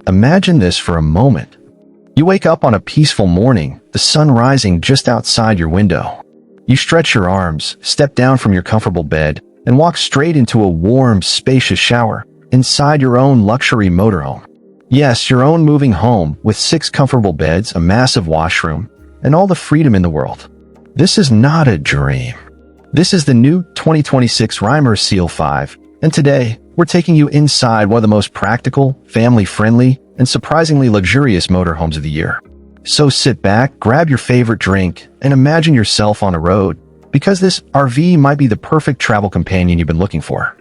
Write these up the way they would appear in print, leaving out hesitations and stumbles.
Imagine this for a moment. You wake up on a peaceful morning, the sun rising just outside your window. You stretch your arms, step down from your comfortable bed, and walk straight into a warm, spacious shower inside your own luxury motorhome. Yes, your own moving home with 6 comfortable beds, a massive washroom, and all the freedom in the world. This is not a dream. This is the new 2026 Rimor Seal 5, and today, we're taking you inside one of the most practical, family-friendly, and surprisingly luxurious motorhomes of the year. So sit back, grab your favorite drink, and imagine yourself on a road, because this RV might be the perfect travel companion you've been looking for.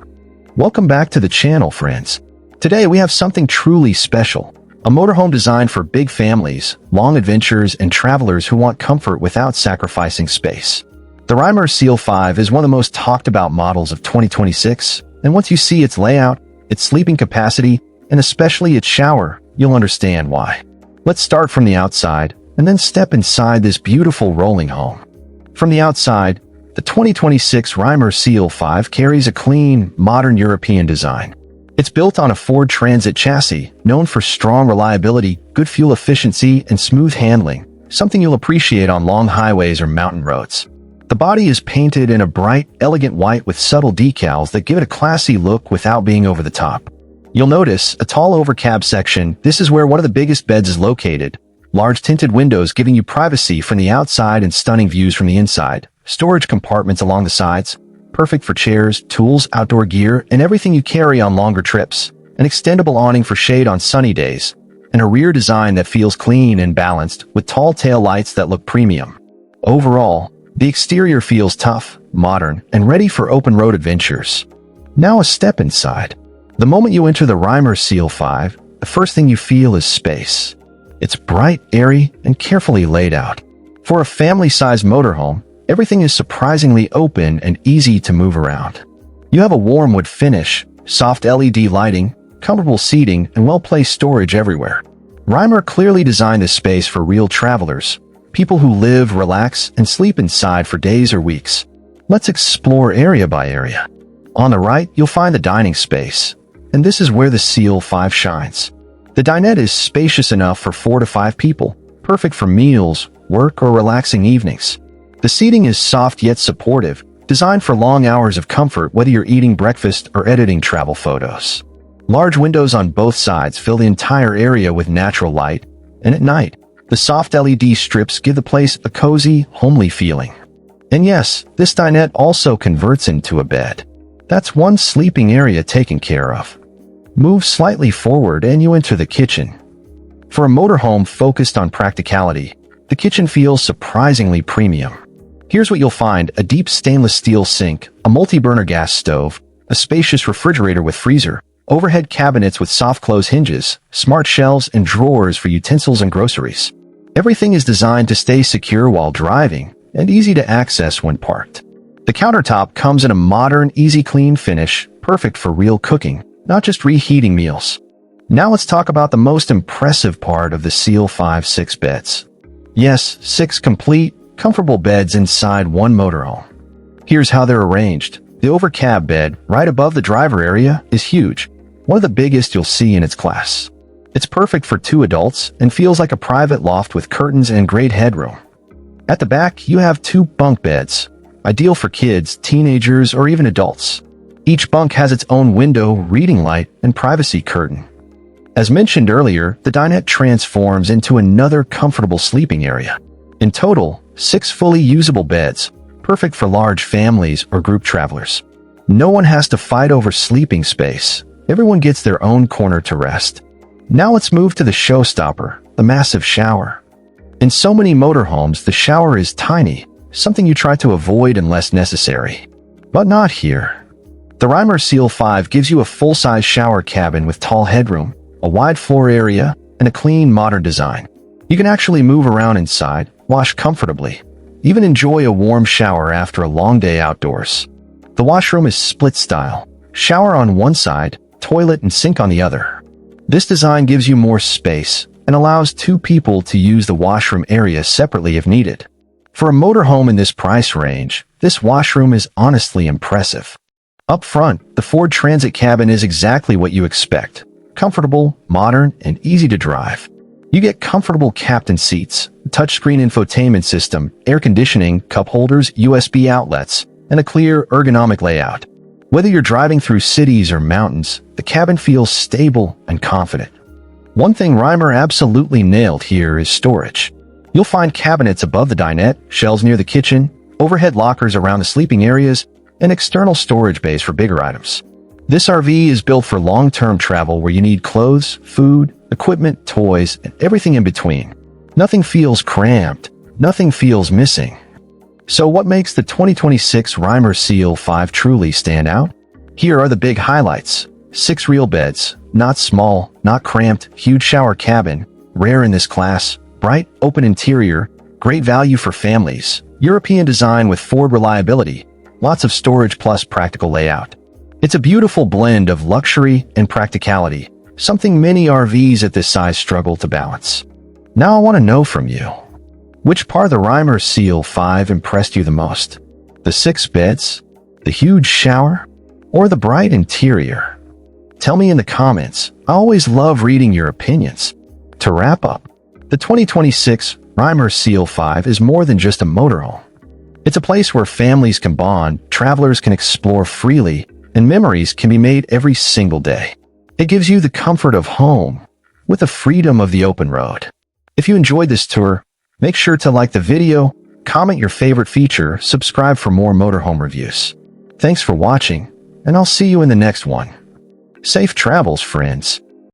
Welcome back to the channel, friends. Today we have something truly special. A motorhome designed for big families, long adventures, and travelers who want comfort without sacrificing space. The Rimor Seal 5 is one of the most talked about models of 2026, and once you see its layout, its sleeping capacity, and especially its shower, you'll understand why. Let's start from the outside, and then step inside this beautiful rolling home. From the outside, the 2026 Rimor Seal 5 carries a clean, modern European design. It's built on a Ford Transit chassis, known for strong reliability, good fuel efficiency, and smooth handling, something you'll appreciate on long highways or mountain roads. The body is painted in a bright, elegant white with subtle decals that give it a classy look without being over the top. You'll notice a tall overcab section. This is where one of the biggest beds is located. Large tinted windows giving you privacy from the outside and stunning views from the inside. Storage compartments along the sides, perfect for chairs, tools, outdoor gear, and everything you carry on longer trips. An extendable awning for shade on sunny days. And a rear design that feels clean and balanced with tall tail lights that look premium. Overall, the exterior feels tough, modern, and ready for open road adventures. Now a step inside. The moment you enter the Rimor Seal 5, the first thing you feel is space. It's bright, airy, and carefully laid out. For a family-sized motorhome, everything is surprisingly open and easy to move around. You have a warm wood finish, soft LED lighting, comfortable seating, and well-placed storage everywhere. Rimor clearly designed this space for real travelers, people who live, relax, and sleep inside for days or weeks. Let's explore area by area. On the right, you'll find the dining space, and this is where the Seal 5 shines. The dinette is spacious enough for 4 to 5 people, perfect for meals, work, or relaxing evenings. The seating is soft yet supportive, designed for long hours of comfort whether you're eating breakfast or editing travel photos. Large windows on both sides fill the entire area with natural light, and at night, the soft LED strips give the place a cozy, homely feeling. And yes, this dinette also converts into a bed. That's one sleeping area taken care of. Move slightly forward and you enter the kitchen. For a motorhome focused on practicality, the kitchen feels surprisingly premium. Here's what you'll find: a deep stainless steel sink, a multi-burner gas stove, a spacious refrigerator with freezer, overhead cabinets with soft close hinges, smart shelves and drawers for utensils and groceries. Everything is designed to stay secure while driving and easy to access when parked. The countertop comes in a modern, easy clean finish, perfect for real cooking, not just reheating meals. Now let's talk about the most impressive part of the Seal 5 6 beds. Yes, 6 complete, comfortable beds inside one motorhome. Here's how they're arranged. The overcab bed, right above the driver area, is huge, one of the biggest you'll see in its class. It's perfect for 2 adults and feels like a private loft with curtains and great headroom. At the back, you have 2 bunk beds, ideal for kids, teenagers, or even adults. Each bunk has its own window, reading light, and privacy curtain. As mentioned earlier, the dinette transforms into another comfortable sleeping area. In total, 6 fully usable beds, perfect for large families or group travelers. No one has to fight over sleeping space. Everyone gets their own corner to rest. Now let's move to the showstopper, the massive shower. In so many motorhomes, the shower is tiny, something you try to avoid unless necessary. But not here. The Rimor Seal 5 gives you a full-size shower cabin with tall headroom, a wide floor area, and a clean, modern design. You can actually move around inside, wash comfortably, even enjoy a warm shower after a long day outdoors. The washroom is split-style, shower on one side, toilet and sink on the other. This design gives you more space and allows 2 people to use the washroom area separately if needed. For a motorhome in this price range, this washroom is honestly impressive. Up front, the Ford Transit cabin is exactly what you expect. Comfortable, modern, and easy to drive. You get comfortable captain seats, a touchscreen infotainment system, air conditioning, cup holders, USB outlets, and a clear, ergonomic layout. Whether you're driving through cities or mountains, the cabin feels stable and confident. One thing Rimor absolutely nailed here is storage. You'll find cabinets above the dinette, shelves near the kitchen, overhead lockers around the sleeping areas, and external storage bays for bigger items. This RV is built for long-term travel where you need clothes, food, equipment, toys, and everything in between. Nothing feels cramped. Nothing feels missing. So what makes the 2026 Rimor Seal 5 truly stand out? Here are the big highlights. 6 real beds, not small, not cramped, huge shower cabin, rare in this class, bright, open interior, great value for families, European design with Ford reliability, lots of storage plus practical layout. It's a beautiful blend of luxury and practicality, something many RVs at this size struggle to balance. Now I want to know from you, which part of the Rimor Seal 5 impressed you the most? The 6 beds, the huge shower, or the bright interior? Tell me in the comments. I always love reading your opinions. To wrap up, the 2026 Rimor Seal 5 is more than just a motorhome. It's a place where families can bond, travelers can explore freely, and memories can be made every single day. It gives you the comfort of home with the freedom of the open road. If you enjoyed this tour, make sure to like the video, comment your favorite feature, subscribe for more motorhome reviews. Thanks for watching, and I'll see you in the next one. Safe travels, friends.